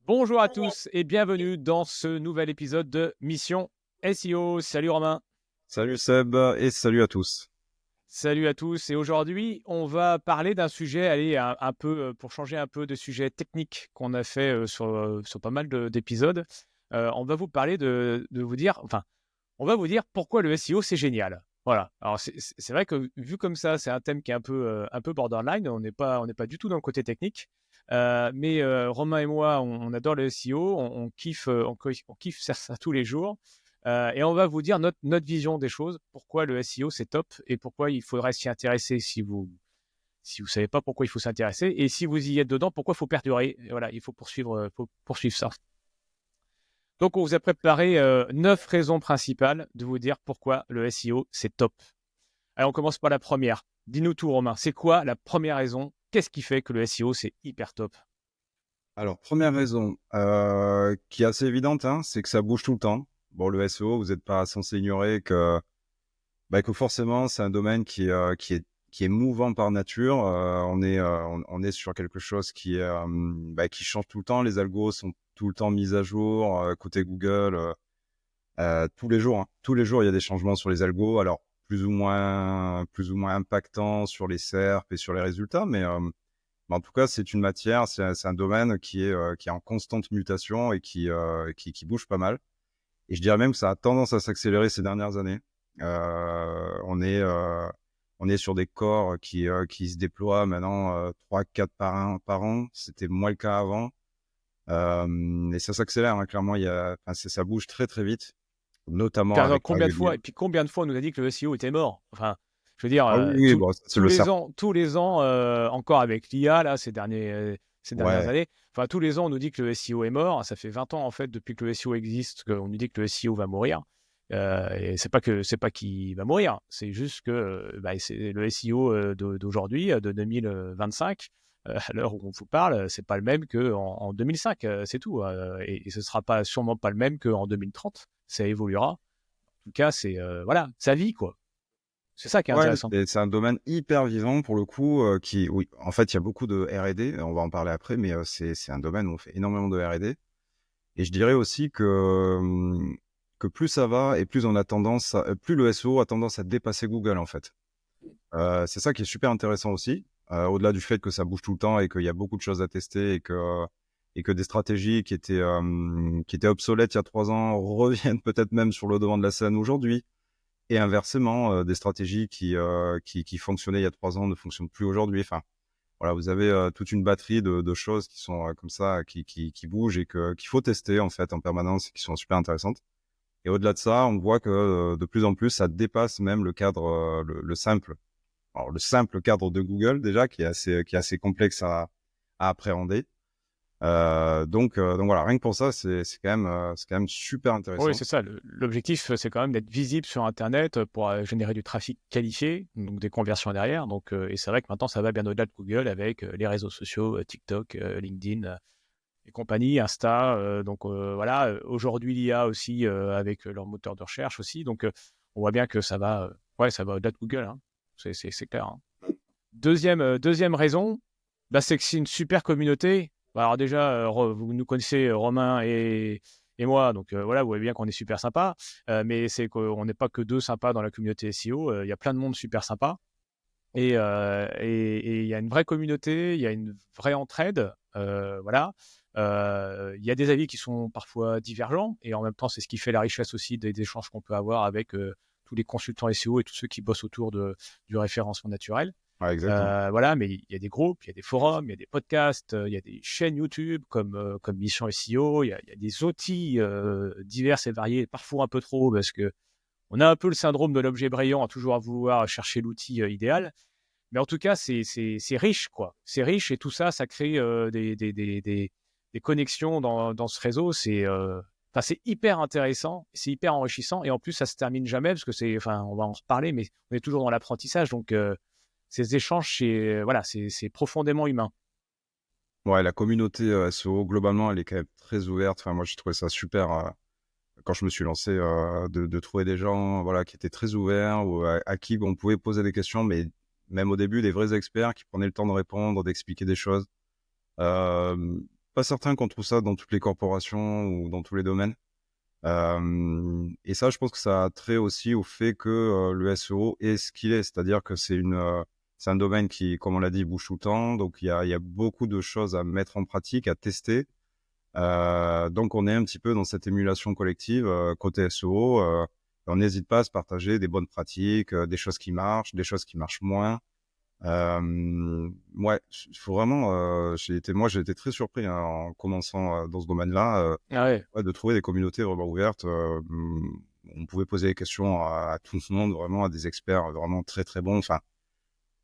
Bonjour à tous et bienvenue dans ce nouvel épisode de Mission SEO. Salut Romain. Salut Seb et salut à tous. Salut à tous. Et aujourd'hui, on va parler d'un sujet, allez, un peu, pour changer un peu de sujet technique qu'on a fait sur pas mal d'épisodes. On va vous parler de vous dire, enfin, on va vous dire pourquoi le SEO c'est génial. Voilà. Alors c'est vrai que vu comme ça, c'est un thème qui est un peu borderline. On n'est pas du tout dans le côté technique. Mais Romain et moi, on adore le SEO. On kiffe, on kiffe faire ça tous les jours. Et on va vous dire notre vision des choses. Pourquoi le SEO c'est top et pourquoi il faudrait s'y intéresser si vous savez pas pourquoi il faut s'intéresser et si vous y êtes dedans, pourquoi il faut perdurer. Et voilà, il faut poursuivre ça. Donc, on vous a préparé 9 raisons principales de vous dire pourquoi le SEO, c'est top. Allez, on commence par la première. Dis-nous tout, Romain. C'est quoi la première raison? Qu'est-ce qui fait que le SEO, c'est hyper top? Alors, première raison qui est assez évidente, hein, c'est que ça bouge tout le temps. Bon, le SEO, vous n'êtes pas censé ignorer que forcément, c'est un domaine qui est mouvant par nature. On est sur quelque chose qui change tout le temps. Les algos sont tout le temps mis à jour. Côté Google, tous les jours, hein. Tous les jours, il y a des changements sur les algos. Alors, plus ou moins impactants sur les SERP et sur les résultats, mais en tout cas, c'est une matière, c'est un domaine qui est en constante mutation et qui bouge pas mal. Et je dirais même que ça a tendance à s'accélérer ces dernières années. On est sur des corps qui se déploient maintenant 3-4 par an. C'était moins le cas avant. Et ça s'accélère, hein, clairement. Ça bouge très très vite, notamment Car avec combien de l'arrivée. fois, et puis combien de fois on nous a dit que le SEO était mort? Enfin, je veux dire, Ah oui, oui, bon, ça, c'est le serpent. tous les ans, encore avec l'IA, là, ces dernières Ouais, années, enfin, tous les ans, on nous dit que le SEO est mort. Ça fait 20 ans, en fait, depuis que le SEO existe, qu'on nous dit que le SEO va mourir. Et c'est pas qu'il va mourir, c'est juste que bah, c'est le SEO d'aujourd'hui, de 2025, à l'heure où on vous parle, c'est pas le même qu'en 2005, c'est tout. Et ce sera pas, sûrement pas le même qu'en 2030. Ça évoluera. En tout cas, c'est voilà, sa vie, quoi. C'est ça qui est ouais, intéressant. c'est un domaine hyper vivant pour le coup, oui, en fait, il y a beaucoup de R&D, on va en parler après, mais c'est un domaine où on fait énormément de R&D. Et je dirais aussi que plus ça va et plus on a plus le SEO a tendance à dépasser Google, en fait. C'est ça qui est super intéressant aussi, au-delà du fait que ça bouge tout le temps et qu'il y a beaucoup de choses à tester et que des stratégies qui étaient obsolètes il y a 3 ans reviennent peut-être même sur le devant de la scène aujourd'hui. Et inversement, des stratégies qui fonctionnaient il y a 3 ans ne fonctionnent plus aujourd'hui. Enfin, voilà, vous avez toute une batterie de choses qui sont comme ça, qui bougent et qu'il faut tester en fait en permanence, et qui sont super intéressantes. Et au-delà de ça, on voit que de plus en plus, ça dépasse même le cadre, le simple. Alors le simple cadre de Google déjà, qui est assez complexe à appréhender. Donc voilà, rien que pour ça, c'est quand même super Oui, intéressant. c'est ça. L'objectif, c'est quand même d'être visible sur Internet pour générer du trafic qualifié, donc des conversions derrière. Donc, et c'est vrai que maintenant, ça va bien au-delà de Google avec les réseaux sociaux, TikTok, LinkedIn et compagnie, Insta. Donc voilà, aujourd'hui l'IA aussi avec leur moteur de recherche aussi. Donc on voit bien que ouais, ça va au-delà de Google, hein. C'est clair, hein. Deuxième raison, bah, c'est que c'est une super communauté. Bah, alors déjà, vous nous connaissez, Romain et moi, donc voilà, vous voyez bien qu'on est super sympa. Mais c'est qu'on n'est pas que deux sympas dans la communauté SEO. Il y a plein de monde super sympa. Et il y a une vraie communauté, il y a une vraie entraide. Voilà. Il y a des avis qui sont parfois divergents. Et en même temps, c'est ce qui fait la richesse aussi des échanges qu'on peut avoir avec tous les consultants SEO et tous ceux qui bossent autour du référencement naturel. Ouais, exactement. Voilà, mais il y a des groupes, il y a des forums, il y a des podcasts, il y a des chaînes YouTube comme Mission SEO, il y a des outils divers et variés, parfois un peu trop, parce que on a un peu le syndrome de l'objet brillant à toujours vouloir chercher l'outil idéal. Mais en tout cas, c'est riche, quoi. C'est riche et tout ça, ça crée des connexions dans ce réseau. Enfin, c'est hyper intéressant, c'est hyper enrichissant et en plus, ça se termine jamais parce que enfin, on va en reparler, mais on est toujours dans l'apprentissage. Donc, ces échanges, voilà, c'est profondément humain. Ouais, la communauté SEO, globalement, elle est quand même très ouverte. Enfin, moi, j'ai trouvé ça super quand je me suis lancé de trouver des gens voilà, qui étaient très ouverts ou à qui on pouvait poser des questions, mais même au début, des vrais experts qui prenaient le temps de répondre, d'expliquer des choses. Euh, pas certain qu'on trouve ça dans toutes les corporations ou dans tous les domaines. Et ça, je pense que ça a trait aussi au fait que le SEO est ce qu'il est, c'est-à-dire que c'est un domaine qui, comme on l'a dit, bouge tout le temps, donc il y a beaucoup de choses à mettre en pratique, à tester. Donc on est un petit peu dans cette émulation collective côté SEO. On n'hésite pas à se partager des bonnes pratiques, des choses qui marchent, des choses qui marchent moins. Ouais, faut vraiment. J'ai été très surpris hein, en commençant dans ce domaine-là, Ah ouais. ouais, de trouver des communautés vraiment ouvertes. On pouvait poser des questions à tout le monde, vraiment à des experts vraiment très très bons. Enfin,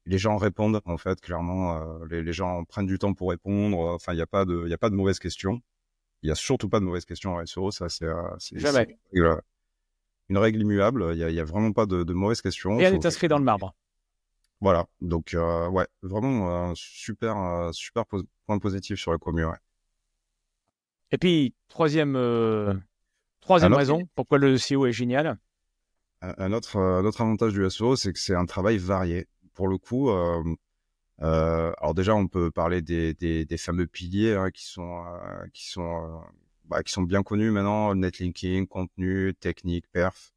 les gens répondent en fait clairement. Les gens prennent du temps pour répondre. Enfin, il y a pas de mauvaises questions. Il y a surtout pas de mauvaises questions en SEO. Ça, c'est Jamais. une règle immuable. Il y a vraiment pas de mauvaises questions. Rien n'est inscrit dans le marbre. Voilà, donc ouais, vraiment super point positif sur la commu. Ouais. Et puis, troisième Un autre, raison, pourquoi le SEO est génial. un autre avantage du SEO, c'est que c'est un travail varié. Pour le coup, alors déjà, on peut parler des fameux piliers hein, qui sont bien connus maintenant, netlinking, contenu, technique, perf.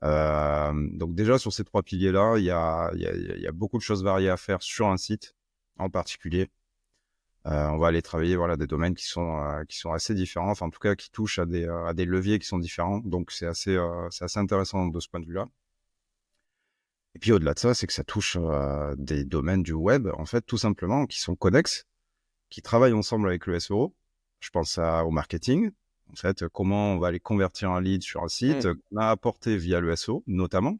Donc déjà, sur ces trois piliers-là, il y a beaucoup de choses variées à faire sur un site en particulier. On va aller travailler voilà des domaines qui sont assez différents, enfin en tout cas qui touchent à des leviers qui sont différents. Donc c'est assez intéressant de ce point de vue-là. Et puis au-delà de ça, c'est que ça touche des domaines du web en fait tout simplement qui sont connexes, qui travaillent ensemble avec le SEO. Je pense au marketing. En fait, comment on va aller convertir un lead sur un site qu'on a apporté via le SEO notamment.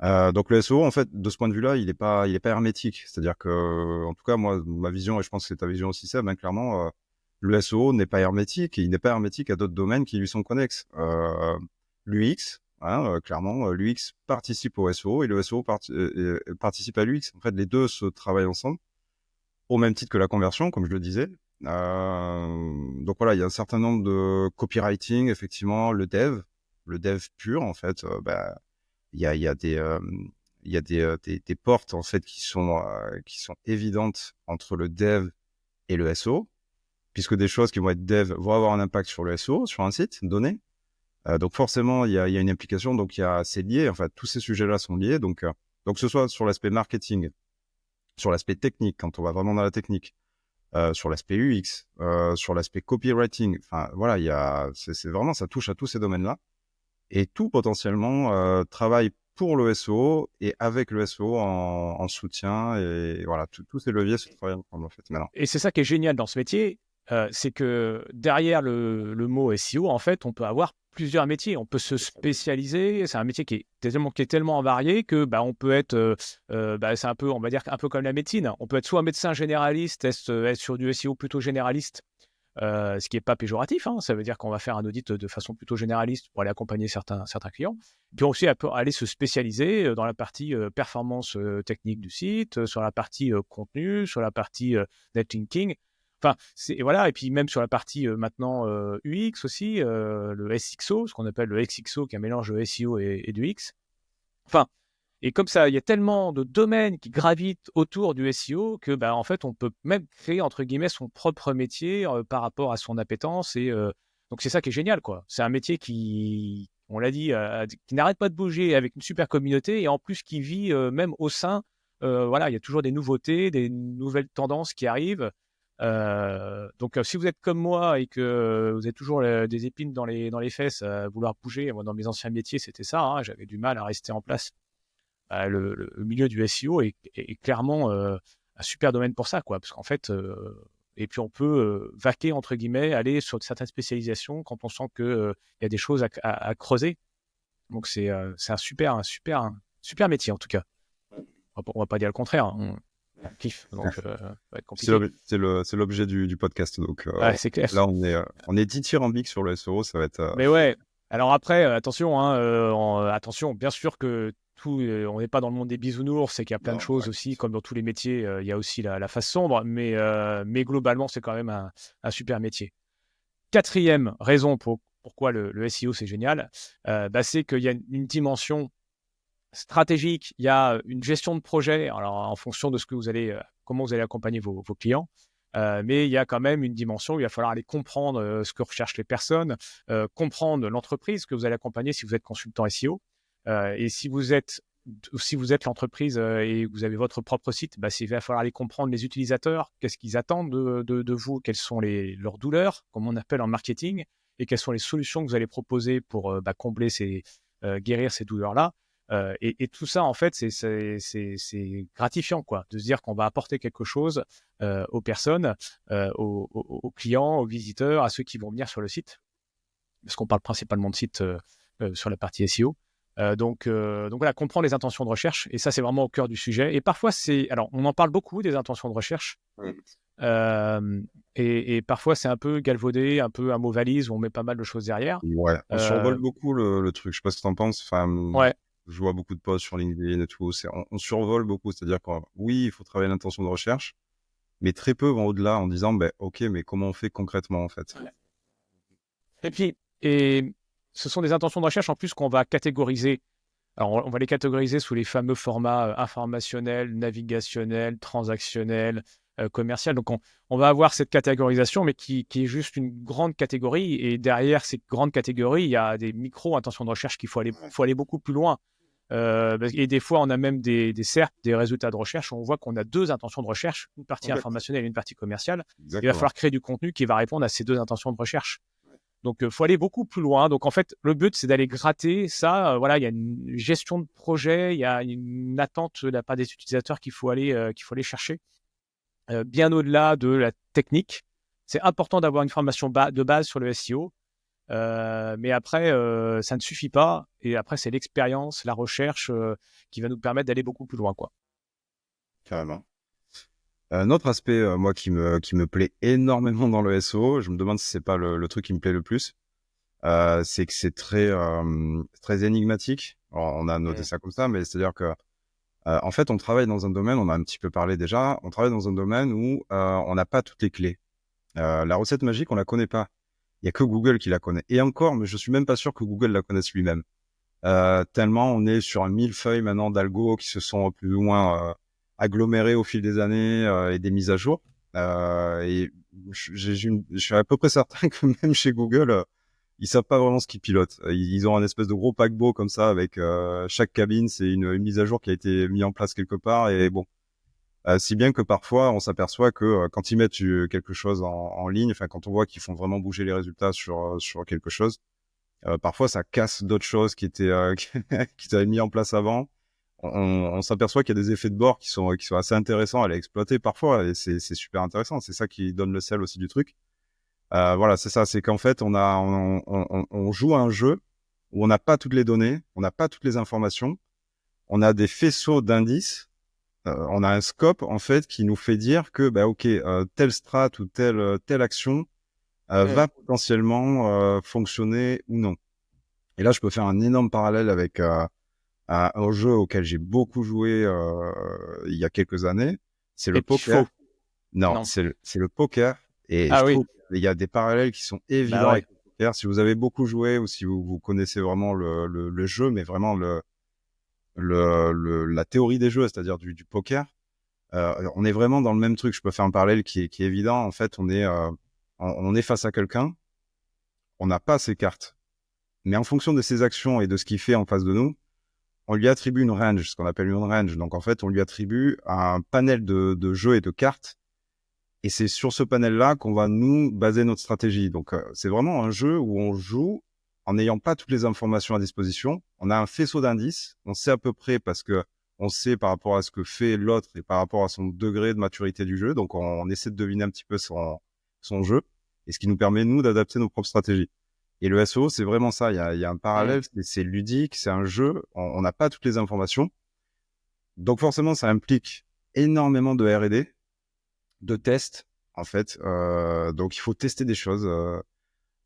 Donc le SEO, en fait, de ce point de vue-là, il est pas hermétique. C'est-à-dire que, en tout cas, moi, ma vision, et je pense que c'est ta vision aussi, Seb, hein, clairement, le SEO n'est pas hermétique et il n'est pas hermétique à d'autres domaines qui lui sont connexes. L'UX, hein, clairement, l'UX participe au SEO et le SEO participe à l'UX. En fait, les deux se travaillent ensemble, au même titre que la conversion, comme je le disais. Donc voilà, il y a un certain nombre de copywriting, effectivement, le dev pur, en fait, il y a des portes en fait qui sont évidentes entre le dev et le SEO, puisque des choses qui vont être dev vont avoir un impact sur le SEO, sur un site donné. Donc forcément, il y a une implication, donc c'est lié. En fait, tous ces sujets-là sont liés. Donc que ce soit sur l'aspect marketing, sur l'aspect technique, quand on va vraiment dans la technique, sur l'aspect UX, sur l'aspect copywriting. Enfin voilà, c'est vraiment ça touche à tous ces domaines-là. Et tout potentiellement travaille pour le SEO et avec le SEO en soutien. Et voilà, tous ces leviers se travaillent ensemble en fait maintenant. Et c'est ça qui est génial dans ce métier, c'est que derrière le mot SEO, en fait, on peut avoir plusieurs métiers. On peut se spécialiser. C'est un métier qui est tellement varié que on peut être, c'est un peu, on va dire, un peu comme la médecine. On peut être soit médecin généraliste, être sur du SEO plutôt généraliste, ce qui n'est pas péjoratif. Hein. Ça veut dire qu'on va faire un audit de façon plutôt généraliste pour aller accompagner certains clients. Puis aussi aller se spécialiser dans la partie performance technique du site, sur la partie contenu, sur la partie netlinking. Enfin, voilà. Et puis même sur la partie maintenant UX aussi, le SXO, ce qu'on appelle le XXO, qui est un mélange de SEO et du X. Enfin, et comme ça, il y a tellement de domaines qui gravitent autour du SEO que, en fait, on peut même créer, entre guillemets, son propre métier par rapport à son appétence. Et donc, c'est ça qui est génial, quoi. C'est un métier qui, on l'a dit, qui n'arrête pas de bouger avec une super communauté et en plus qui vit même au sein. Voilà, il y a toujours des nouveautés, des nouvelles tendances qui arrivent. Donc, si vous êtes comme moi et que vous avez toujours des épines dans les fesses à vouloir bouger, moi, dans mes anciens métiers, c'était ça. Hein, j'avais du mal à rester en place. Le milieu du SEO est clairement un super domaine pour ça, quoi, parce qu'en fait, et puis on peut vaquer, entre guillemets, aller sur certaines spécialisations quand on sent qu'il y a des choses à creuser. Donc c'est un super métier, en tout cas. On va pas dire le contraire, hein. On kiffe, donc ça va être compliqué. C'est l'objet du podcast. Donc Ouais, c'est clair. là, on est dithyrambique sur le SEO. Ça va être. Mais ouais, alors après, attention, hein, attention, bien sûr que on n'est pas dans le monde des bisounours, c'est qu'il y a plein de Non, choses ouais. aussi, comme dans tous les métiers, il y a aussi la face sombre, mais globalement, c'est quand même un super métier. Quatrième raison pourquoi le SEO c'est génial, c'est qu'il y a une dimension stratégique, il y a une gestion de projet, alors en fonction de comment vous allez accompagner vos clients. Mais il y a quand même une dimension où il va falloir aller comprendre ce que recherchent les personnes, comprendre l'entreprise que vous allez accompagner si vous êtes consultant SEO. Et si vous êtes l'entreprise et que vous avez votre propre site, il va falloir aller comprendre les utilisateurs, qu'est-ce qu'ils attendent de vous, quelles sont leurs douleurs, comme on appelle en marketing, et quelles sont les solutions que vous allez proposer pour combler guérir ces douleurs-là. Et tout ça, en fait, c'est gratifiant, quoi, de se dire qu'on va apporter quelque chose aux personnes, aux clients, aux visiteurs, à ceux qui vont venir sur le site, parce qu'on parle principalement de sites sur la partie SEO. Donc voilà, comprendre les intentions de recherche, et ça, c'est vraiment au cœur du sujet. Et parfois, alors, on en parle beaucoup des intentions de recherche, et parfois, c'est un peu galvaudé, un peu un mot valise où on met pas mal de choses derrière. Ouais, on survole beaucoup le truc. Je sais pas ce que t'en penses. Enfin, Ouais. je vois beaucoup de posts sur LinkedIn et tout. On survole beaucoup. C'est-à-dire que oui, il faut travailler l'intention de recherche, mais très peu vont au-delà en disant, ok, mais comment on fait concrètement, en fait? Ouais. Et puis, ce sont des intentions de recherche en plus qu'on va catégoriser. Alors, on va les catégoriser sous les fameux formats informationnels, navigationnels, transactionnels, commercial. Donc, on va avoir cette catégorisation, mais qui est juste une grande catégorie. Et derrière ces grandes catégories, il y a des micro-intentions de recherche qu'il faut aller beaucoup plus loin. Et des fois, on a même des résultats de recherche où on voit qu'on a deux intentions de recherche, une partie informationnelle et une partie commerciale. Exactement. Il va falloir créer du contenu qui va répondre à ces deux intentions de recherche. Donc, il faut aller beaucoup plus loin. Donc, en fait, le but, c'est d'aller gratter ça. Voilà, il y a une gestion de projet, il y a une attente de la part des utilisateurs qu'il faut aller chercher. Bien au-delà de la technique. C'est important d'avoir une formation de base sur le SEO. Mais après, ça ne suffit pas. Et après, c'est l'expérience, la recherche qui va nous permettre d'aller beaucoup plus loin, quoi. Carrément. Un autre aspect, moi, qui me plaît énormément dans le SEO, je me demande si c'est pas le truc qui me plaît le plus, c'est que c'est très énigmatique. Alors, on a noté ça comme ça, mais c'est-à-dire que, en fait, on travaille dans un domaine, on a un petit peu parlé déjà, on travaille dans un domaine où on n'a pas toutes les clés. La recette magique, on la connaît pas. Il y a que Google qui la connaît. Et encore, mais je suis même pas sûr que Google la connaisse lui-même. Tellement on est sur un millefeuille maintenant d'algo qui se sont plus ou moins agglomérés au fil des années et des mises à jour. Et je suis à peu près certain que même chez Google, ils savent pas vraiment ce qu'ils pilotent. Ils ont un espèce de gros paquebot comme ça avec chaque cabine, c'est une mise à jour qui a été mise en place quelque part. Et bon, si bien que parfois on s'aperçoit que quand ils mettent quelque chose en ligne, enfin quand on voit qu'ils font vraiment bouger les résultats sur quelque chose, parfois ça casse d'autres choses qui étaient qui avaient mis en place avant. On s'aperçoit qu'il y a des effets de bord qui sont assez intéressants à les exploiter parfois, et c'est super intéressant. C'est ça qui donne le sel aussi du truc. Voilà, c'est ça, c'est qu'en fait on joue à un jeu où on n'a pas toutes les données, on n'a pas toutes les informations, on a des faisceaux d'indices, on a un scope en fait qui nous fait dire que ok, telle strat ou telle action va potentiellement fonctionner ou non. Et là, je peux faire un énorme parallèle avec un jeu auquel j'ai beaucoup joué il y a quelques années. C'est le poker. Non. C'est le poker. Et je trouve qu'il y a des parallèles qui sont évidents avec le poker. Si vous avez beaucoup joué ou si vous connaissez vraiment le jeu, mais vraiment la théorie des jeux, c'est-à-dire du poker, on est vraiment dans le même truc. Je peux faire un parallèle qui est évident. En fait, on est face à quelqu'un. On n'a pas ses cartes. Mais en fonction de ses actions et de ce qu'il fait en face de nous, on lui attribue une range, ce qu'on appelle une range. Donc, en fait, on lui attribue un panel de jeux et de cartes. Et c'est sur ce panel-là qu'on va nous baser notre stratégie. Donc, c'est vraiment un jeu où on joue en n'ayant pas toutes les informations à disposition. On a un faisceau d'indices. On sait à peu près parce que on sait par rapport à ce que fait l'autre et par rapport à son degré de maturité du jeu. Donc, on essaie de deviner un petit peu son jeu. Et ce qui nous permet, nous, d'adapter nos propres stratégies. Et le SEO, c'est vraiment ça. Il y a un parallèle, c'est ludique, c'est un jeu. On n'a pas toutes les informations. Donc forcément, ça implique énormément de R&D, de tests, en fait. Donc il faut tester des choses.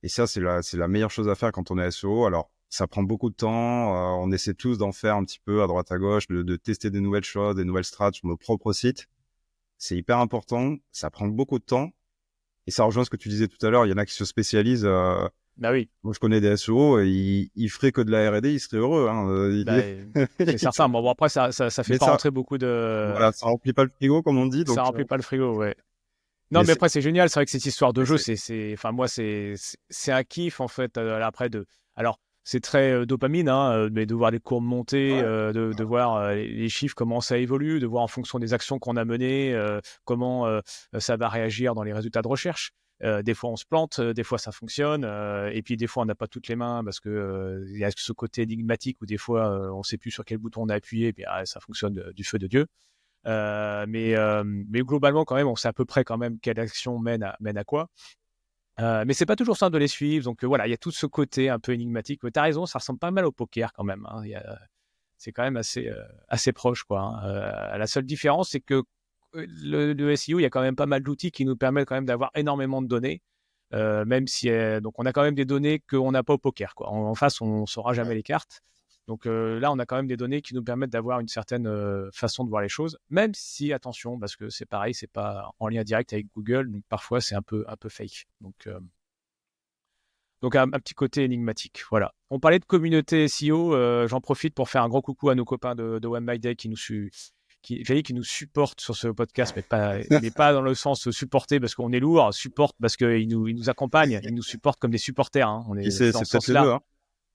Et ça, c'est la meilleure chose à faire quand on est SEO. Alors, ça prend beaucoup de temps. On essaie tous d'en faire un petit peu à droite à gauche, de tester des nouvelles choses, des nouvelles strats sur nos propres sites. C'est hyper important. Ça prend beaucoup de temps. Et ça rejoint ce que tu disais tout à l'heure. Il y en a qui se spécialisent. Moi, je connais des SEO, ils feraient que de la R&D, ils seraient heureux. C'est certain. Bon, après, ça fait pas rentrer beaucoup de... Voilà, ça remplit pas le frigo, comme on dit. Ça remplit pas le frigo, ouais. Non, Mais mais après, c'est génial. C'est vrai que cette histoire de mais jeu, c'est enfin, moi, c'est un kiff, en fait, après alors, c'est très dopamine, hein, mais de voir les courbes monter, ouais, de voir les chiffres, comment ça évolue, de voir en fonction des actions qu'on a menées, comment ça va réagir dans les résultats de recherche. Des fois, on se plante, des fois, ça fonctionne, et puis des fois, on n'a pas toutes les mains parce que il y a ce côté énigmatique où des fois, on ne sait plus sur quel bouton on a appuyé, et puis ça fonctionne du feu de Dieu. Mais globalement, quand même, on sait à peu près quand même quelle action mène à quoi. Mais c'est pas toujours simple de les suivre. Donc voilà, il y a tout ce côté un peu énigmatique. Mais tu as raison, ça ressemble pas mal au poker quand même, hein. C'est quand même assez proche, quoi, hein. La seule différence, c'est que le SEO, il y a quand même pas mal d'outils qui nous permettent quand même d'avoir énormément de données. Même si donc on a quand même des données qu'on n'a pas au poker, quoi. En face, on ne saura jamais ouais. les cartes. Donc là, on a quand même des données qui nous permettent d'avoir une certaine façon de voir les choses, même si, attention, parce que c'est pareil, c'est pas en lien direct avec Google, donc parfois c'est un peu fake. Donc un petit côté énigmatique. Voilà. On parlait de communauté SEO, j'en profite pour faire un gros coucou à nos copains de One My Day qui nous supportent sur ce podcast, mais pas dans le sens supporter parce qu'on est lourd, supporte parce qu'ils nous accompagnent, ils nous supportent comme des supporters, hein. On Qui est sait, dans c'est ce peut-être les sens-là. deux, hein.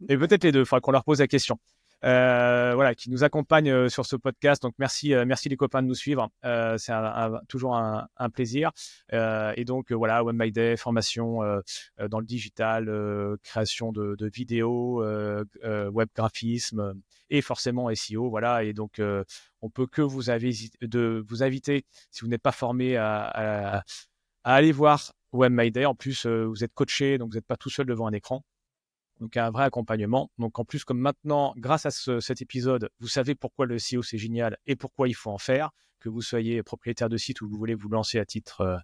Et peut-être les deux, il faudra qu'on leur pose la question. Voilà, qui nous accompagnent sur ce podcast. Donc merci les copains de nous suivre. C'est toujours un plaisir. Et donc voilà, One My Day, formation dans le digital, création de vidéos, web graphisme et forcément SEO. Voilà, et donc on peut que vous inviter, si vous n'êtes pas formé, à aller voir One My Day. En plus, vous êtes coaché, donc vous n'êtes pas tout seul devant un écran. Donc un vrai accompagnement. Donc en plus, comme maintenant, grâce à cet épisode, vous savez pourquoi le SEO c'est génial et pourquoi il faut en faire, que vous soyez propriétaire de site ou vous voulez vous lancer à titre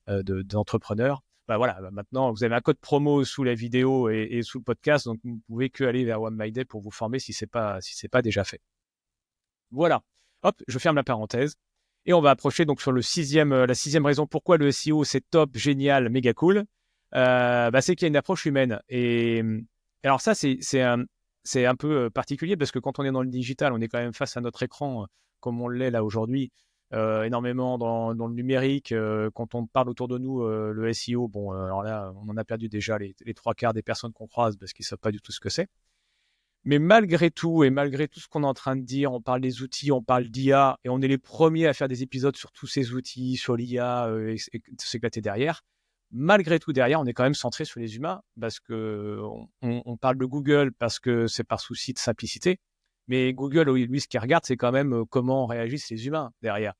d'entrepreneur. Bah voilà, maintenant vous avez un code promo sous la vidéo et sous le podcast, donc vous ne pouvez que aller vers One My Day pour vous former si c'est pas déjà fait. Voilà. Hop, je ferme la parenthèse. Et on va approcher donc sur la sixième raison pourquoi le SEO c'est top, génial, méga cool. C'est qu'il y a une approche humaine. Et alors ça, c'est un peu particulier parce que quand on est dans le digital, on est quand même face à notre écran comme on l'est là aujourd'hui, énormément dans le numérique. Quand on parle autour de nous, le SEO, bon, alors là, on en a perdu déjà les trois quarts des personnes qu'on croise parce qu'ils ne savent pas du tout ce que c'est. Mais malgré tout, et malgré tout ce qu'on est en train de dire, on parle des outils, on parle d'IA, et on est les premiers à faire des épisodes sur tous ces outils, sur l'IA, et s'éclater derrière. Malgré tout, derrière, on est quand même centré sur les humains, parce que on parle de Google parce que c'est par souci de simplicité, mais Google, lui, ce qu'il regarde, c'est quand même comment réagissent les humains derrière.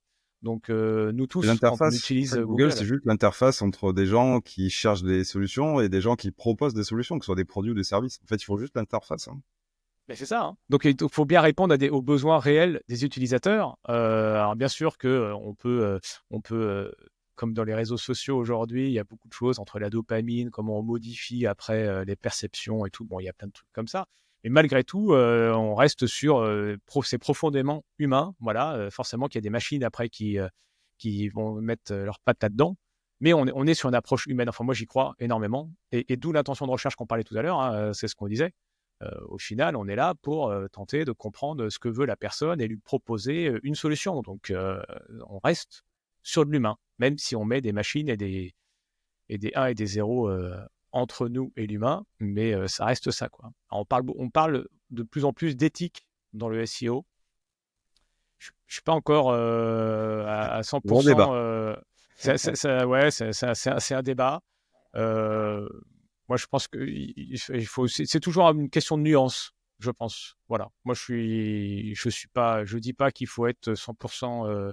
Donc, nous Et tous, quand on l'interface, en utilise fait, Google, Google, c'est juste l'interface entre des gens qui cherchent des solutions et des gens qui proposent des solutions, que ce soit des produits ou des services. En fait, il faut juste l'interface, hein. mais c'est ça, hein. Donc, il faut bien répondre aux besoins réels des utilisateurs. Alors, bien sûr que on peut comme dans les réseaux sociaux aujourd'hui, il y a beaucoup de choses entre la dopamine, comment on modifie après les perceptions et tout. Bon, il y a plein de trucs comme ça. Mais malgré tout, on reste sur c'est profondément humain. Voilà, forcément qu'il y a des machines après qui vont mettre leurs pattes là-dedans. Mais on est sur une approche humaine. Enfin, moi, j'y crois énormément. Et d'où l'intention de recherche qu'on parlait tout à l'heure, hein, c'est ce qu'on disait. Au final, on est là pour tenter de comprendre ce que veut la personne et lui proposer une solution. Donc, on reste sur de l'humain, même si on met des machines et des 1 et des 0 entre nous et l'humain, mais ça reste ça, quoi. Alors, on parle de plus en plus d'éthique dans le SEO. Je ne suis pas encore à Gros débat. 100%. Ouais, c'est un débat. Euh, Moi, je pense qu'il faut. C'est toujours une question de nuance, je pense. Voilà. Moi, je suis pas. Je dis pas qu'il faut être 100%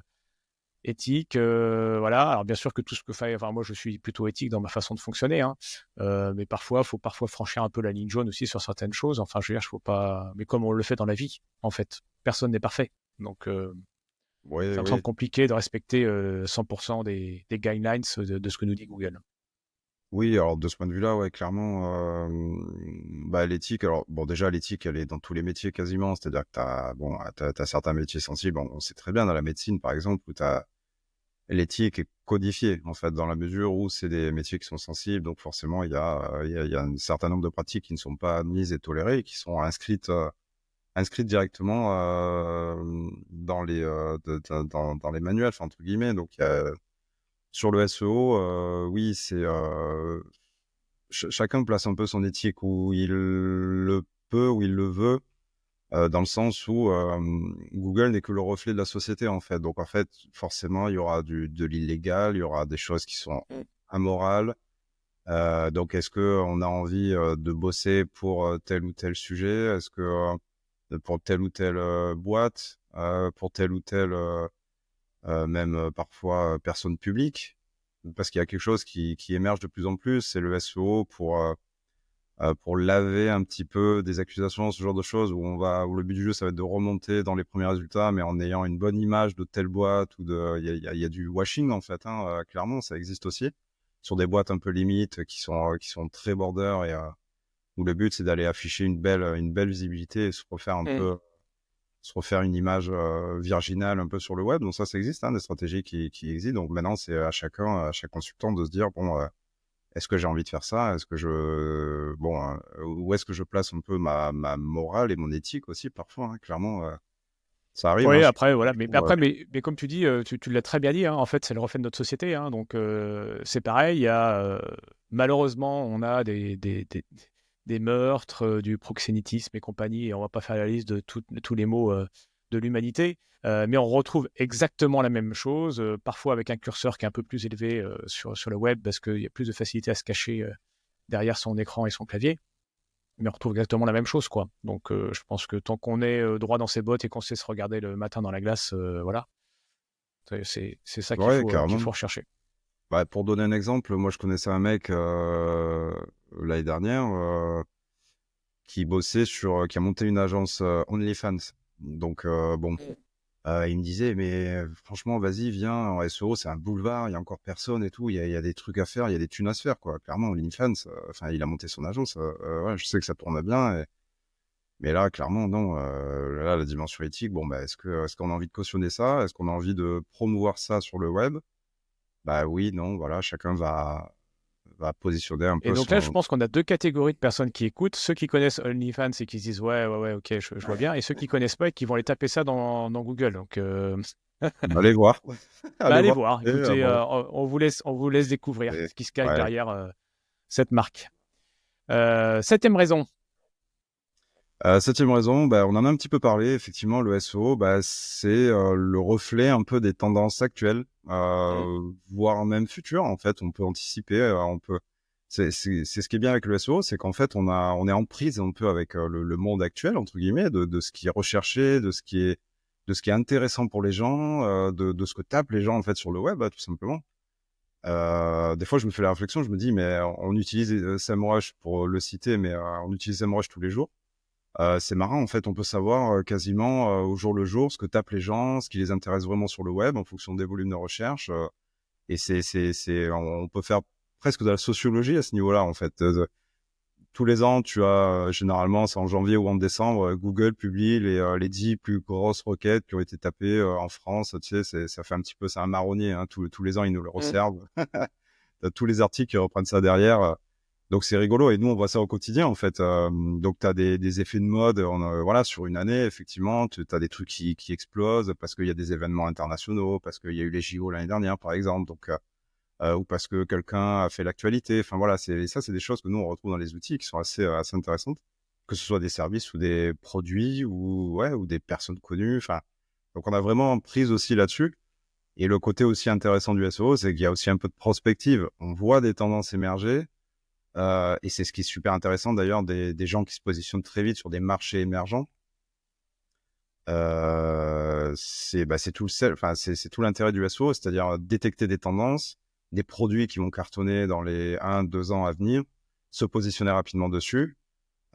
éthique. Voilà. Alors, bien sûr que tout ce que fait. Enfin, moi, je suis plutôt éthique dans ma façon de fonctionner, hein. Mais parfois, faut parfois franchir un peu la ligne jaune aussi sur certaines choses. Enfin, je veux dire, faut pas. Mais comme on le fait dans la vie, en fait, personne n'est parfait. Donc, Oui, ça me semble oui. compliqué de respecter 100% des guidelines de ce que nous dit Google. Oui, alors de ce point de vue-là, ouais, clairement, l'éthique, alors bon, déjà, l'éthique, elle est dans tous les métiers quasiment. C'est-à-dire que t'as certains métiers sensibles. On sait très bien dans la médecine, par exemple, où l'éthique est codifiée, en fait, dans la mesure où c'est des métiers qui sont sensibles. Donc forcément, il y a un certain nombre de pratiques qui ne sont pas admises et tolérées et qui sont inscrites directement dans les manuels, enfin, entre guillemets. Donc Sur le SEO, oui, chacun place un peu son éthique où il le peut, où il le veut, dans le sens où Google n'est que le reflet de la société, en fait. Donc, en fait, forcément, il y aura de l'illégal, il y aura des choses qui sont amorales. Donc, est-ce qu'on a envie de bosser pour tel ou tel sujet? Est-ce que pour telle ou telle boîte, pour telle ou telle, même parfois personne publique? Parce qu'il y a quelque chose qui émerge de plus en plus, c'est le SEO pour laver un petit peu des accusations, ce genre de choses, où le but du jeu, ça va être de remonter dans les premiers résultats, mais en ayant une bonne image de telle boîte il y a du washing, en fait, hein, clairement, ça existe aussi, sur des boîtes un peu limites qui sont très border où le but, c'est d'aller afficher une belle visibilité et se refaire une image virginale un peu sur le web. Donc ça existe, hein, des stratégies qui existent. Donc maintenant, c'est à chaque consultant de se dire, bon, est-ce que j'ai envie de faire ça? Où est-ce que je place un peu ma morale et mon éthique aussi parfois, hein, clairement, ça arrive, hein, Oui, je après, voilà. Mais toujours, après, mais comme tu dis, tu l'as très bien dit, hein, en fait, c'est le reflet de notre société, hein, donc c'est pareil. Il y a malheureusement, on a des meurtres, du proxénétisme et compagnie, et on va pas faire la liste de tous les maux de l'humanité, mais on retrouve exactement la même chose, parfois avec un curseur qui est un peu plus élevé sur le web, parce qu'il y a plus de facilité à se cacher derrière son écran et son clavier. Mais on retrouve exactement la même chose, quoi. Donc, je pense que tant qu'on est droit dans ses bottes et qu'on sait se regarder le matin dans la glace, voilà, c'est ça ouais, qu'il carrément. faut rechercher. Bah, pour donner un exemple, moi je connaissais un mec l'année dernière qui a monté une agence OnlyFans. Donc bon, il me disait, mais franchement, vas-y, viens, en SEO, c'est un boulevard, il y a encore personne et tout, il y a des trucs à faire, il y a des thunes à se faire, quoi. Clairement, OnlyFans, enfin, il a monté son agence, ouais, je sais que ça tourne bien, mais là, clairement, non, là, la dimension éthique, bon, bah, est-ce qu'on a envie de cautionner ça? Est-ce qu'on a envie de promouvoir ça sur le web? Bah oui, non, voilà, chacun va positionner un Et peu donc là, je son... pense qu'on a deux catégories de personnes qui écoutent. Ceux qui connaissent OnlyFans et qui se disent ouais, ouais, ouais, ok, je vois bien. Et ceux qui connaissent pas et qui vont aller taper ça dans Google. Donc, Allez voir, bah, allez allez voir. voir. Et, Écoutez, bon, on vous laisse découvrir ce qui se cache ouais. derrière cette marque. Septième raison. 7e raison, bah, on en a un petit peu parlé, effectivement, le SEO, bah, c'est le reflet un peu des tendances actuelles, voire même futures, en fait. On peut anticiper, c'est ce qui est bien avec le SEO, c'est qu'en fait, on est en prise un peu avec le monde actuel, entre guillemets, de ce qui est recherché, de ce qui est intéressant pour les gens, de ce que tapent les gens, en fait, sur le web, tout simplement. Des fois, je me fais la réflexion, je me dis, mais on utilise SEMrush pour le citer, mais on utilise SEMrush tous les jours. C'est marrant, en fait, on peut savoir quasiment au jour le jour ce que tapent les gens, ce qui les intéresse vraiment sur le web en fonction des volumes de recherche. Et on peut faire presque de la sociologie à ce niveau-là, en fait. Tous les ans, tu as, généralement, c'est en janvier ou en décembre, Google publie les 10 plus grosses requêtes qui ont été tapées en France. Tu sais, ça fait un petit peu, c'est un marronnier, hein, tous les ans, ils nous le resservent. T'as tous les articles qui reprennent ça derrière. Donc c'est rigolo et nous on voit ça au quotidien en fait. Donc tu as des effets de mode, voilà, sur une année effectivement, tu as des trucs qui explosent parce qu'il y a des événements internationaux, parce qu'il y a eu les JO l'année dernière par exemple, donc ou parce que quelqu'un a fait l'actualité. Enfin voilà, c'est des choses que nous on retrouve dans les outils qui sont assez intéressantes, que ce soit des services ou des produits ou des personnes connues. Enfin donc on a vraiment prise aussi là-dessus. Et le côté aussi intéressant du SEO, c'est qu'il y a aussi un peu de prospective. On voit des tendances émerger. Et c'est ce qui est super intéressant d'ailleurs des gens qui se positionnent très vite sur des marchés émergents. C'est tout c'est tout l'intérêt du SEO, c'est-à-dire détecter des tendances, des produits qui vont cartonner dans les 1-2 ans à venir, se positionner rapidement dessus.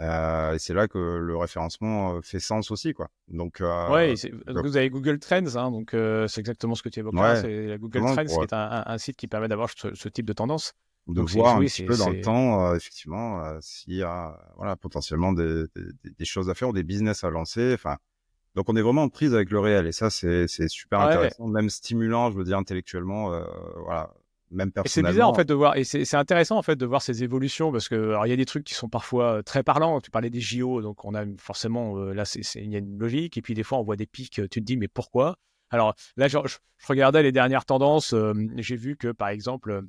Et c'est là que le référencement fait sens aussi, quoi. Donc, Ouais, vous avez Google Trends, hein, donc c'est exactement ce que tu évoques là. ouais, C'est la Google vraiment Trends qui est un site qui permet d'avoir ce type de tendance. de Donc voir un oui, petit peu dans le c'est temps, effectivement, s'il y a voilà, potentiellement des choses à faire ou des business à lancer. Enfin, donc on est vraiment en prise avec le réel et ça, c'est super ouais. intéressant, même stimulant, je veux dire, intellectuellement, voilà, même Et c'est bizarre en personnellement. fait de voir, et c'est intéressant en fait de voir ces évolutions parce que alors il y a des trucs qui sont parfois très parlants. Tu parlais des JO, donc on a forcément là il y a une logique, et puis des fois on voit des pics, tu te dis mais pourquoi? Alors là, je regardais les dernières tendances. J'ai vu que, par exemple,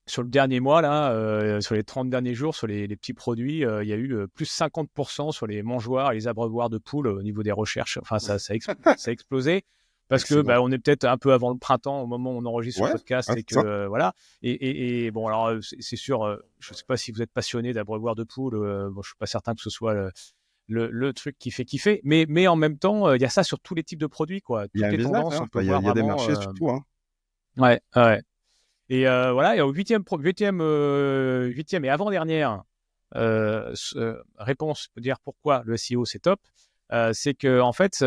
sur le dernier mois, là, sur les 30 derniers jours, sur les petits produits, il y a eu plus 50% sur les mangeoires et les abreuvoirs de poules au niveau des recherches. Enfin, ça a explosé parce que Excellent. on est peut-être un peu avant le printemps au moment où on enregistre ce Ouais, podcast et c'est que ça. voilà. Et bon, alors c'est sûr, je ne sais pas si vous êtes passionné d'abreuvoirs de poules. Bon, je suis pas certain que ce soit le truc qui fait kiffer, mais en même temps, il y a ça sur tous les types de produits, quoi. Il y a Toutes un les business, tendances, hein. on peut Enfin, voir il y a des vraiment. marchés sur tout, hein. Ouais, ouais. Et voilà, et au huitième et avant-dernière réponse pour dire pourquoi le SEO c'est top, c'est que en fait,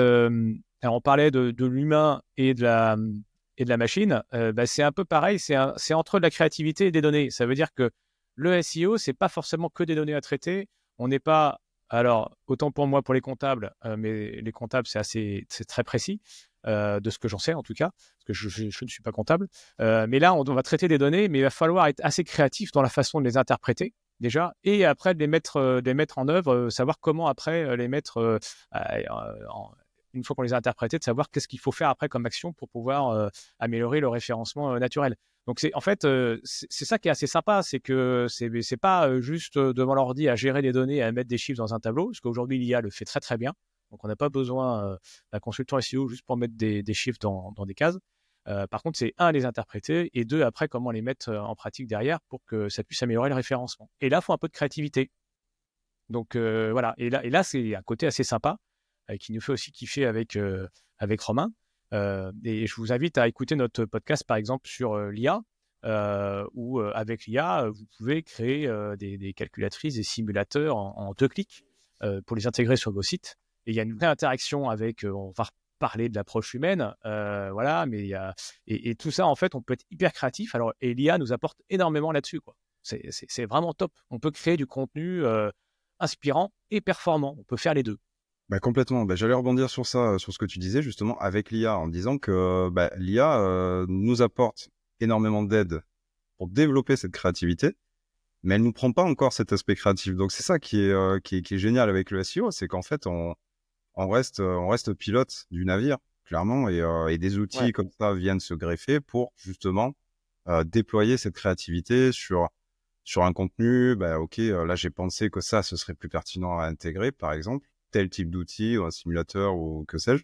alors on parlait de l'humain et de la machine, bah, c'est un peu pareil, c'est entre de la créativité et des données. Ça veut dire que le SEO, c'est pas forcément que des données à traiter. On n'est pas, alors autant pour moi pour les comptables, mais les comptables c'est très précis de ce que j'en sais en tout cas, parce que je ne suis pas comptable. Mais là, on va traiter des données, mais il va falloir être assez créatif dans la façon de les interpréter déjà, et après de les mettre en œuvre, savoir comment après les mettre, une fois qu'on les a interprétés, de savoir qu'est-ce qu'il faut faire après comme action pour pouvoir améliorer le référencement naturel. Donc c'est en fait c'est ça qui est assez sympa, c'est que c'est pas juste devant l'ordi à gérer des données et à mettre des chiffres dans un tableau, parce qu'aujourd'hui l'IA le fait très très bien. Donc on n'a pas besoin d'un consultant SEO juste pour mettre des chiffres dans des cases. Par contre, c'est un, les interpréter, et deux, après, comment les mettre en pratique derrière pour que ça puisse améliorer le référencement. Et là, il faut un peu de créativité. Donc voilà, et là c'est un côté assez sympa qui nous fait aussi kiffer avec Romain. Et je vous invite à écouter notre podcast, par exemple, sur l'IA, où avec l'IA, vous pouvez créer des calculatrices, des simulateurs en 2 clics pour les intégrer sur vos sites. Et il y a une vraie interaction avec, on va parler de l'approche humaine, voilà, mais il y a, et tout ça, en fait, on peut être hyper créatif. Alors, et l'IA nous apporte énormément là-dessus, quoi. C'est vraiment top. On peut créer du contenu inspirant et performant. On peut faire les deux. Bah, complètement. Bah, j'allais rebondir sur ça, sur ce que tu disais justement avec l'IA, en disant que bah, l'IA nous apporte énormément d'aide pour développer cette créativité, mais elle nous prend pas encore cet aspect créatif. Donc c'est ça qui est génial avec le SEO, c'est qu'en fait on reste pilote du navire clairement, et des Ouais. outils comme ça viennent se greffer pour justement déployer cette créativité sur un contenu. Bah ok, là j'ai pensé que ça ce serait plus pertinent à intégrer, par exemple tel type d'outil ou un simulateur ou que sais-je.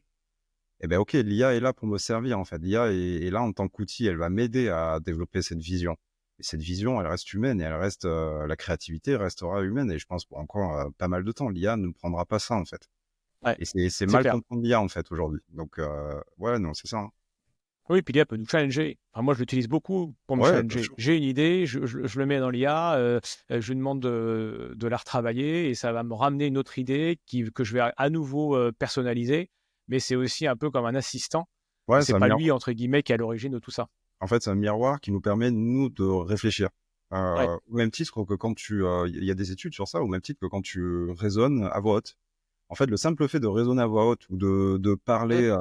Et ben ok, l'IA est là pour me servir en fait. L'IA est là en tant qu'outil, elle va m'aider à développer cette vision. Et cette vision, elle reste humaine, et elle reste, la créativité restera humaine. Et je pense pour encore pas mal de temps, l'IA ne prendra pas ça en fait. Ouais, Et c'est c'est mal clair. comprendre l'IA en fait aujourd'hui. Donc ouais, non, c'est ça, hein. Oui, puis l'IA peut nous challenger. Enfin, moi, je l'utilise beaucoup pour me Ouais, bien challenger. sûr. J'ai une idée, je le mets dans l'IA, je lui demande de la retravailler et ça va me ramener une autre idée que je vais à nouveau personnaliser. Mais c'est aussi un peu comme un assistant. Mais Ouais, c'est c'est un pas miroir. lui, entre guillemets, qui est à l'origine de tout ça. En fait, c'est un miroir qui nous permet nous de réfléchir. Ouais. Au même titre que quand il y a des études sur ça, au même titre que quand tu raisonnes à voix haute. En fait, le simple fait de raisonner à voix haute ou de Mm. parler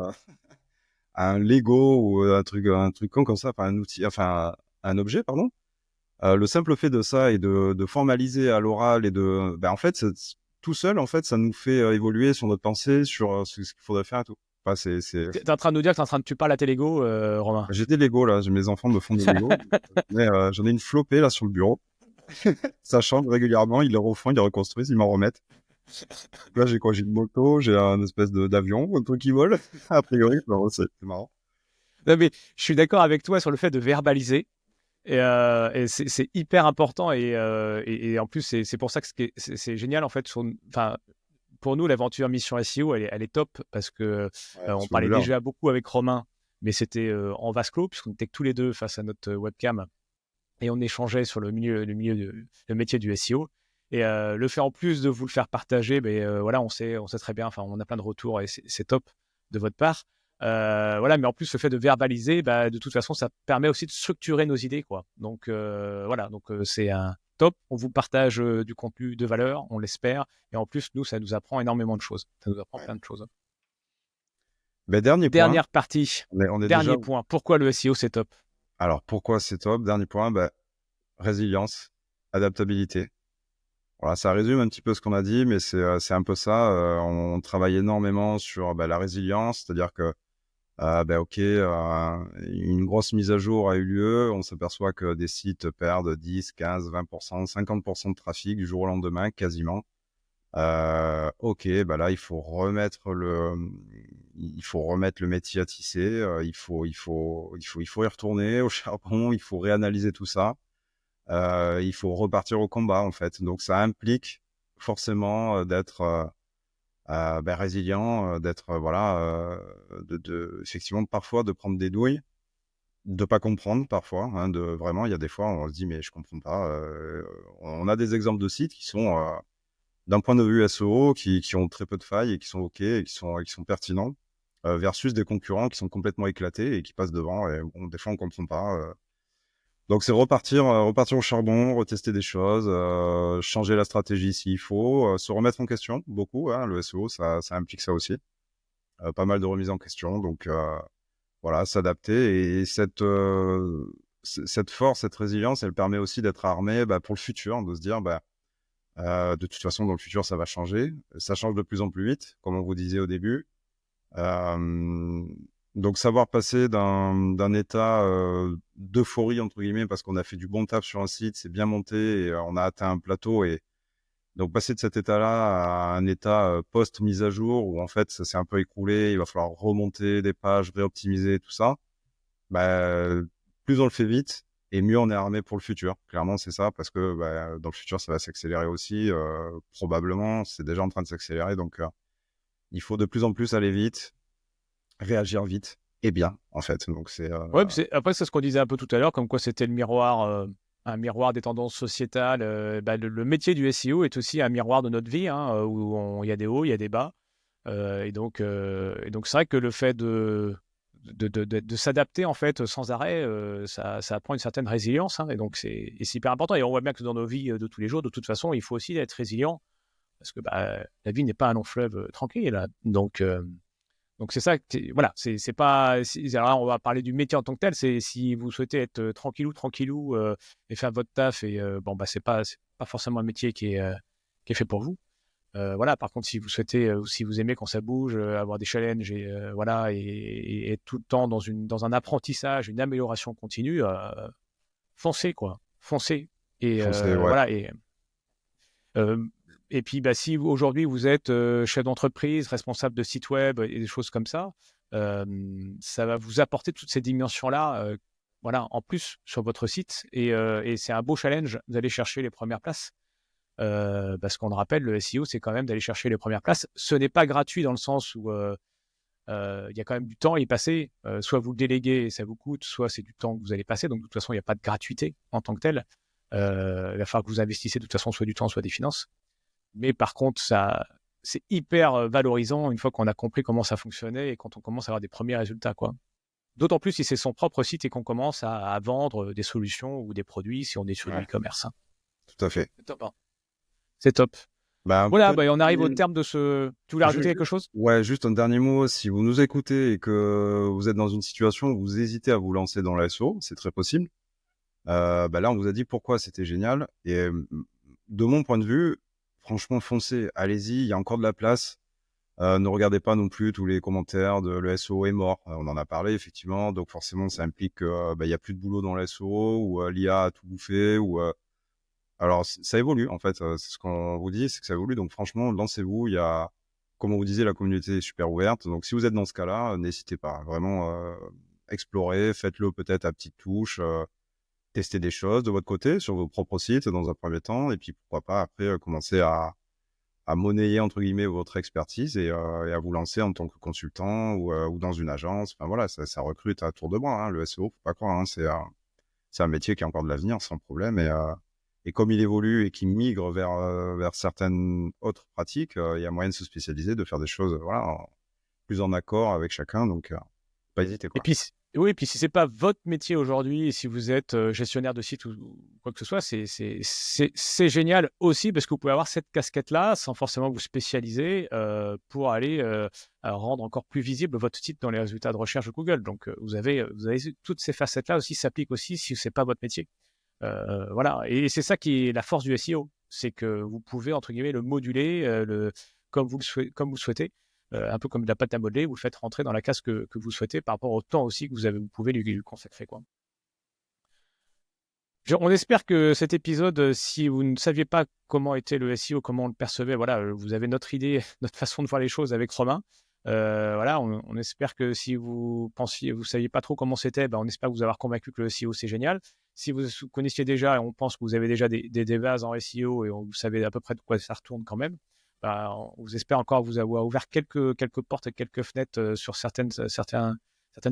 à un Lego ou un truc comme ça, enfin un outil, enfin un objet, pardon. Le simple fait de ça et de formaliser à l'oral et en fait, tout seul, en fait, ça nous fait évoluer sur notre pensée, sur ce qu'il faudrait faire et tout. Enfin, T'es en train de nous dire que tu parles à tes Lego, Romain. j'ai des Lego là, mes enfants me font des Lego, mais j'en ai une flopée là sur le bureau. Ça change régulièrement, ils les refont, ils les reconstruisent, ils m'en remettent. Donc là, j'ai quoi? J'ai une moto, j'ai un espèce d'avion, un truc qui vole. A priori, non, c'est marrant. Non, mais je suis d'accord avec toi sur le fait de verbaliser. Et c'est hyper important. Et en plus, c'est pour ça que c'est génial, en fait. Enfin, pour nous, l'aventure Mission SEO, elle est top parce que Ouais, on parce que parlait là, déjà beaucoup avec Romain, mais c'était en vase clos, puisqu'on était que tous les deux face à notre webcam et on échangeait sur le métier du SEO. Et le fait en plus de vous le faire partager, ben, voilà, on sait très bien, enfin, on a plein de retours et c'est top de votre part. Voilà, mais en plus, le fait de verbaliser, bah, de toute façon, ça permet aussi de structurer nos idées, quoi. Donc voilà, donc c'est un top. On vous partage du contenu de valeur, on l'espère. Et en plus, nous, ça nous apprend énormément de choses. Ça nous apprend ouais. plein de choses. Ben, dernier point, Dernière partie, on est déjà. dernier point. Pourquoi le SEO, c'est top? Alors pourquoi c'est top? Dernier point, ben, résilience, adaptabilité. Voilà, ça résume un petit peu ce qu'on a dit, mais c'est un peu ça. On travaille énormément sur la résilience, c'est-à-dire que OK, une grosse mise à jour a eu lieu. On s'aperçoit que des sites perdent 10, 15, 20%, 50% de trafic du jour au lendemain, quasiment. OK, bah là, il faut remettre le métier à tisser. Il faut y retourner au charbon. Il faut réanalyser tout ça. Il faut repartir au combat, en fait. Donc, ça implique forcément d'être résilient, d'être effectivement parfois de prendre des douilles, de pas comprendre parfois, hein, de vraiment il y a des fois on se dit: «Mais je comprends pas», on a des exemples de sites qui sont, d'un point de vue SEO qui ont très peu de failles et qui sont OK et qui sont pertinents, versus des concurrents qui sont complètement éclatés et qui passent devant et bon des fois on comprend pas, donc c'est repartir au charbon, retester des choses, changer la stratégie s'il faut, se remettre en question beaucoup, hein. Le SEO ça implique ça aussi, pas mal de remises en question donc voilà, s'adapter et cette force, cette résilience, elle permet aussi d'être armé, bah, pour le futur, de se dire: «Bah, de toute façon dans le futur ça va changer». Ça change de plus en plus vite, comme on vous disait au début. Hem, donc savoir passer d'un état, «d'euphorie» entre guillemets parce qu'on a fait du bon taf sur un site, c'est bien monté et on a atteint un plateau et donc passer de cet état-là à un état, post mise à jour où en fait ça s'est un peu écroulé, il va falloir remonter des pages, réoptimiser tout ça. Bah, plus on le fait vite et mieux on est armé pour le futur. Clairement, c'est ça parce que, bah, dans le futur ça va s'accélérer aussi, probablement, c'est déjà en train de s'accélérer donc il faut de plus en plus aller vite, réagir vite et bien, en fait. Donc c'est, Ouais, puis après, c'est ce qu'on disait un peu tout à l'heure, comme quoi c'était le miroir, un miroir des tendances sociétales. Bah, le métier du SEO est aussi un miroir de notre vie, hein, où il y a des hauts, il y a des bas. Et donc c'est vrai que le fait de s'adapter en fait sans arrêt, ça apprend une certaine résilience, hein, et c'est hyper important. Et on voit bien que dans nos vies de tous les jours, de toute façon, il faut aussi être résilient parce que bah, la vie n'est pas un long fleuve tranquille, là. Donc c'est ça, voilà, c'est pas. Alors on va parler du métier en tant que tel. C'est si vous souhaitez être tranquillou et faire votre taf et bon bah c'est pas forcément un métier qui est fait pour vous. Voilà, par contre, si vous souhaitez, ou si vous aimez quand ça bouge, avoir des challenges et voilà, et être tout le temps dans un apprentissage, une amélioration continue, foncez quoi, foncez. Et foncez, ouais. voilà. Euh, et puis, bah, si aujourd'hui vous êtes chef d'entreprise, responsable de site web et des choses comme euh, ça va vous apporter toutes ces dimensions-là, voilà, en plus sur votre site. Et c'est un beau challenge d'aller chercher les premières places. Parce qu'on le rappelle, le SEO, c'est quand même d'aller chercher les premières places. Ce n'est pas gratuit dans le sens où il y a quand même du temps à y passer. Soit vous le déléguez et ça vous coûte, soit c'est du temps que vous allez passer. Donc, de toute façon, il n'y a pas de gratuité en tant que tel. Il va falloir que vous investissiez de toute façon soit du temps, soit des finances. Mais par contre, c'est hyper valorisant une fois qu'on a compris comment ça fonctionnait et quand on commence à avoir des premiers résultats, quoi. D'autant plus si c'est son propre site et qu'on commence à vendre des solutions ou des produits si on est sur du Ouais, e-commerce, hein. tout à fait. C'est top, hein. C'est top. Bah, Voilà, bah, on arrive au petit terme de ce. Tu voulais rajouter ju quelque chose? ouais, juste un dernier mot, si vous nous écoutez et que vous êtes dans une situation où vous hésitez à vous lancer dans la SEO, c'est très possible. Bah, là, on vous a dit pourquoi c'était génial et de mon point de vue, franchement, foncez, allez-y, il y a encore de la place. Ne regardez pas non plus tous les commentaires de «Le SEO est mort». On en a parlé effectivement, donc forcément ça implique que, bah, il y a plus de boulot dans le SEO ou, l'IA a tout bouffé ou, alors ça évolue en fait, c'est ce qu'on vous dit, c'est que ça évolue donc franchement lancez-vous. Il y a comme on vous disait, la communauté est super ouverte, donc si vous êtes dans ce cas-là, n'hésitez pas. Vraiment, explorez, faites-le peut-être à petites touches, testez des choses de votre côté sur vos propres sites dans un premier temps et puis pourquoi pas après, commencer à monnayer entre guillemets votre expertise et à vous lancer en tant que consultant ou dans une agence. Enfin voilà, ça recrute à tour de bras, hein, le SEO, faut pas croire, hein, c'est un métier qui a encore de l'avenir sans problème et comme il évolue et qu'il migre vers certaines autres pratiques, il y a moyen de se spécialiser, de faire des choses, voilà, plus en accord avec chacun, donc pas hésiter Et quoi. puis, oui, puis si c'est pas votre métier aujourd'hui, et si vous êtes gestionnaire de site ou quoi que ce soit, c'est génial aussi parce que vous pouvez avoir cette casquette-là sans forcément vous spécialiser pour aller rendre encore plus visible votre site dans les résultats de recherche de Google. Donc, vous avez toutes ces facettes-là aussi s'appliquent aussi si c'est pas votre métier. Voilà. Et c'est ça qui est la force du SEO, c'est que vous pouvez entre guillemets le moduler comme vous le souhaitez. un peu comme de la pâte à modeler, vous le faites rentrer dans la case que vous souhaitez par rapport au temps aussi que vous pouvez lui consacrer, quoi. On espère que cet épisode, si vous ne saviez pas comment était le SEO, comment on le percevait, voilà, vous avez notre idée, notre façon de voir les choses avec Romain. Voilà, on espère que si vous saviez pas trop comment c'était, on espère vous avoir convaincu que le SEO c'est génial. Si vous connaissiez déjà et on pense que vous avez déjà des bases en SEO et vous savez à peu près de quoi ça retourne quand même, on vous espère encore vous avoir ouvert quelques portes et quelques fenêtres sur certaines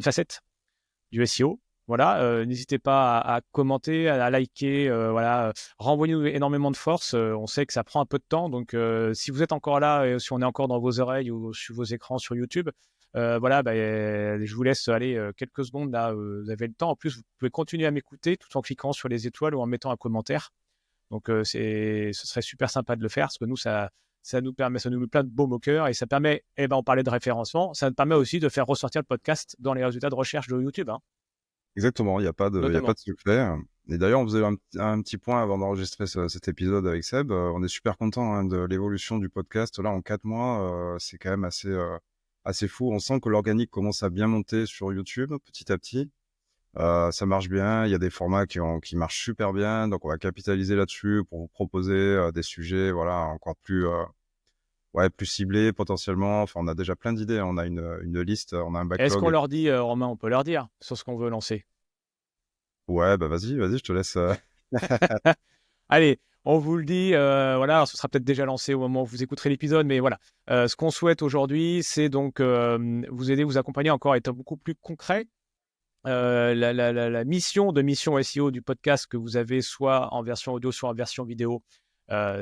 facettes du SEO. Voilà, n'hésitez pas à commenter, à liker, voilà, renvoyez-nous énormément de force. On sait que ça prend un peu de temps, donc si vous êtes encore là et si on est encore dans vos oreilles ou sur vos écrans sur YouTube, voilà, je vous laisse aller quelques secondes là. Vous avez le temps. En plus, vous pouvez continuer à m'écouter tout en cliquant sur les étoiles ou en mettant un commentaire. Donc ce serait super sympa de le faire parce que nous ça nous met plein de baume au cœur et ça permet, on parlait de référencement, ça nous permet aussi de faire ressortir le podcast dans les résultats de recherche de YouTube, hein. Exactement, il y a pas de Notamment. secret. Et d'ailleurs, on faisait un petit point avant d'enregistrer cet épisode avec Seb. On est super content de l'évolution du podcast. Là, en 4 mois, c'est quand même assez fou. On sent que l'organique commence à bien monter sur YouTube petit à petit. Ça marche bien. Il y a des formats qui marchent super bien. Donc, on va capitaliser là-dessus pour vous proposer des sujets, voilà, encore plus ciblés potentiellement. Enfin, on a déjà plein d'idées. On a une liste, on a un Est-ce qu'on backlog. leur dit, Romain, on peut leur dire sur ce qu'on veut lancer? Ouais, vas-y, je te laisse. Allez, on vous le dit, voilà, alors ce sera peut-être déjà lancé au moment où vous écouterez l'épisode, mais voilà. Ce qu'on souhaite aujourd'hui, c'est donc vous aider, vous accompagner encore, être beaucoup plus concret. La mission SEO du podcast que vous avez, soit en version audio, soit en version vidéo,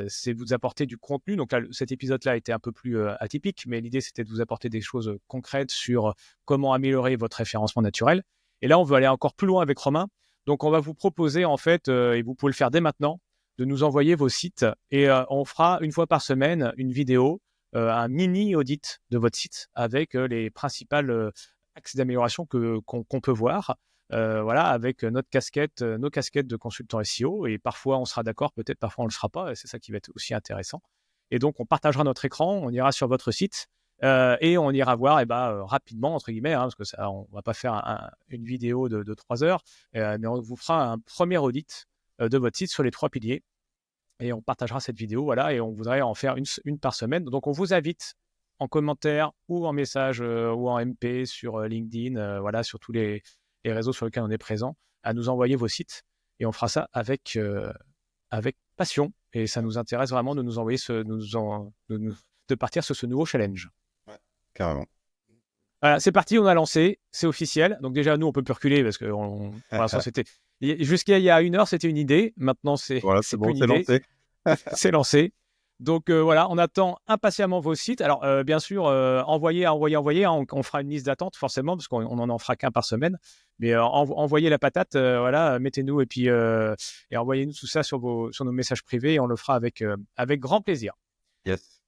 c'est vous apporter du contenu. Donc là, cet épisode-là était un peu plus atypique, mais l'idée, c'était de vous apporter des choses concrètes sur comment améliorer votre référencement naturel. Et là, on veut aller encore plus loin avec Romain. Donc, on va vous proposer, en fait, et vous pouvez le faire dès maintenant, de nous envoyer vos sites et on fera une fois par semaine une vidéo, un mini audit de votre site avec les principales axes d'amélioration qu'on peut voir. Voilà, avec nos casquettes de consultant SEO, et parfois on sera d'accord, peut-être parfois on ne le sera pas, et c'est ça qui va être aussi intéressant. Et donc on partagera notre écran, on ira sur votre site et on ira voir rapidement, entre guillemets, parce que ça, on ne va pas faire une vidéo de 3 heures, mais on vous fera un premier audit de votre site sur les 3 piliers, et on partagera cette vidéo, voilà, et on voudrait en faire une par semaine. Donc on vous invite en commentaire ou en message ou en MP sur LinkedIn, voilà, sur tous les réseaux sur lesquels on est présent, à nous envoyer vos sites, et on fera ça avec passion, et ça nous intéresse vraiment de nous envoyer de partir sur ce nouveau challenge. Ouais, carrément. Voilà, c'est parti, on a lancé, c'est officiel. Donc déjà, nous, on peut plus reculer parce que pour l'instant, jusqu'à il y a 1 heure, c'était une idée. Maintenant, Voilà, c'est c'est plus bon, une c'est idée. lancé. C'est lancé. Donc voilà, on attend impatiemment vos sites. Alors bien sûr, envoyez, hein, on fera une liste d'attente forcément parce qu'on en fera qu'un par semaine. Mais envoyez la patate, voilà, mettez-nous et envoyez-nous tout ça sur nos messages privés, et on le fera avec grand plaisir. Yes.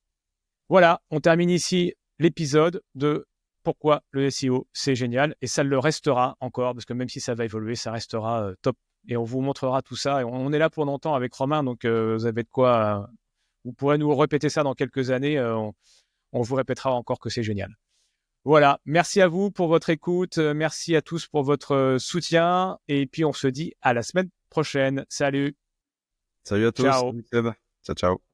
Voilà, on termine ici l'épisode de pourquoi le SEO c'est génial, et ça le restera encore parce que même si ça va évoluer, ça restera top, et on vous montrera tout ça, et on est là pour longtemps avec Romain, donc vous avez de quoi. Vous pourrez nous répéter ça dans quelques années. On vous répétera encore que c'est génial. Voilà. Merci à vous pour votre écoute. Merci à tous pour votre soutien. Et puis, on se dit à la semaine prochaine. Salut. Salut à tous. Ciao. Salut Seb. Ciao, ciao.